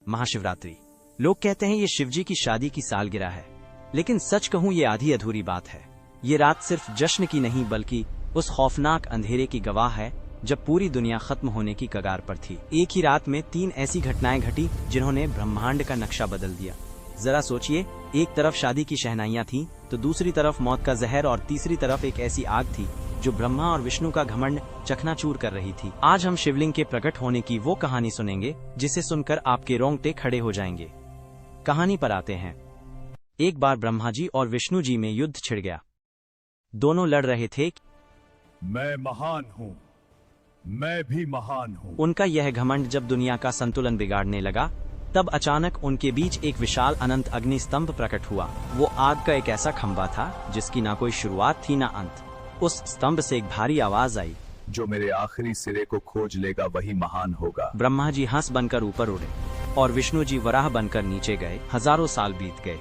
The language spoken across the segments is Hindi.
महाशिवरात्रि। लोग कहते हैं ये शिवजी की शादी की सालगिरह है, लेकिन सच कहूं ये आधी अधूरी बात है। ये रात सिर्फ जश्न की नहीं बल्कि उस खौफनाक अंधेरे की गवाह है जब पूरी दुनिया खत्म होने की कगार पर थी। एक ही रात में 3 ऐसी घटनाएं घटी जिन्होंने ब्रह्मांड का नक्शा बदल दिया। जरा सोचिए, एक तरफ शादी की शहनाइयां थीं, तो दूसरी तरफ मौत का जहर और तीसरी तरफ एक ऐसी आग थी जो ब्रह्मा और विष्णु का घमंड चकनाचूर कर रही थी। आज हम शिवलिंग के प्रकट होने की वो कहानी सुनेंगे जिसे सुनकर आपके रोंगटे खड़े हो जाएंगे। कहानी पर आते हैं। एक बार ब्रह्मा जी और विष्णु जी में युद्ध छिड़ गया। दोनों लड़ रहे थे, मैं महान हूँ, मैं भी महान हूँ। उनका यह घमंड जब दुनिया का संतुलन बिगाड़ने लगा, तब अचानक उनके बीच एक विशाल अनंत अग्नि स्तंभ प्रकट हुआ। वो आग का एक ऐसा खंभा था जिसकी ना कोई शुरुआत थी ना अंत। उस स्तंभ से एक भारी आवाज आई, जो मेरे आखिरी सिरे को खोज लेगा वही महान होगा। ब्रह्मा जी हंस बनकर ऊपर उड़े और विष्णु जी वराह बनकर नीचे गए। हजारों साल बीत गए,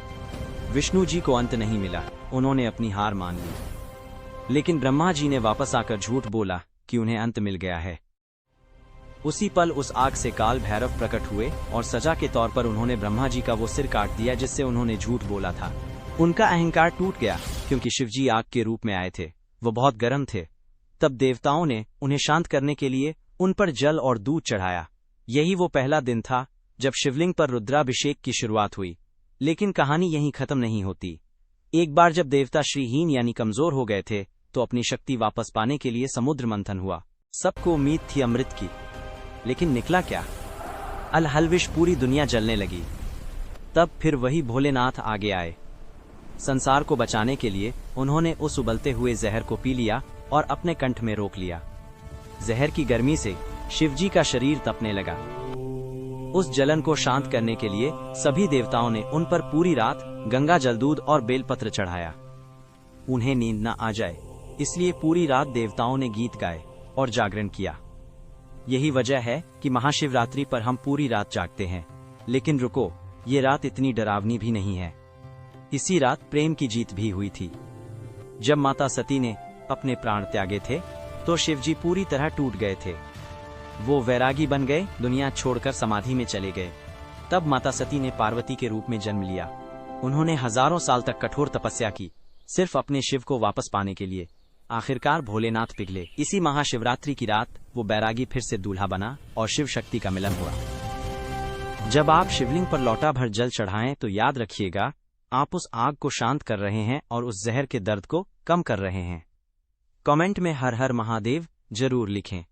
विष्णु जी को अंत नहीं मिला। उन्होंने अपनी हार मान ली, लेकिन ब्रह्मा जी ने वापस आकर झूठ बोला कि उन्हें अंत मिल गया है। उसी पल उस आग से काल भैरव प्रकट हुए और सजा के तौर पर उन्होंने ब्रह्मा जी का वो सिर काट दिया जिससे उन्होंने झूठ बोला था। उनका अहंकार टूट गया क्योंकि शिवजी आग के रूप में आए थे। वो बहुत गर्म थे। तब देवताओं ने उन्हें शांत करने के लिए उन पर जल और दूध चढ़ाया। यही वो पहला दिन था जब शिवलिंग पर रुद्राभिषेक की शुरुआत हुई। लेकिन कहानी यहीं खत्म नहीं होती। एक बार जब देवता श्रीहीन यानी कमजोर हो गए थे, तो अपनी शक्ति वापस पाने के लिए समुद्र मंथन हुआ। सबको उम्मीद थी अमृत की, लेकिन निकला क्या? अलहलविश पूरी दुनिया जलने लगी। तब फिर वही भोलेनाथ आगे आए। संसार को बचाने के लिए उन्होंने उस उबलते हुए जहर को पी लिया और अपने कंठ में रोक लिया। जहर की गर्मी से शिवजी का शरीर तपने लगा। उस जलन को शांत करने के लिए सभी देवताओं ने उन पर पूरी रात गंगा जल, दूध और बेलपत्र चढ़ाया। उन्हें नींद न आ जाए इसलिए पूरी रात देवताओं ने गीत गाए और जागरण किया। यही वजह है कि महाशिवरात्रि पर हम पूरी रात जागते हैं। लेकिन रुको, ये रात इतनी डरावनी भी नहीं है। इसी रात प्रेम की जीत भी हुई थी। जब माता सती ने अपने प्राण त्यागे थे, तो शिवजी पूरी तरह टूट गए थे। वो वैरागी बन गए, दुनिया छोड़कर समाधि में चले गए। तब माता सती ने पार्वती के रूप में जन्म लिया। उन्होंने हजारों साल तक कठोर तपस्या की, सिर्फ अपने शिव को वापस पाने के लिए। आखिरकार भोलेनाथ पिघले। इसी महाशिवरात्रि की रात वो बैरागी फिर से दूल्हा बना और शिव शक्ति का मिलन हुआ। जब आप शिवलिंग पर लौटा भर जल चढ़ाएं, तो याद रखिएगा, आप उस आग को शांत कर रहे हैं और उस जहर के दर्द को कम कर रहे हैं। कमेंट में हर हर महादेव जरूर लिखें।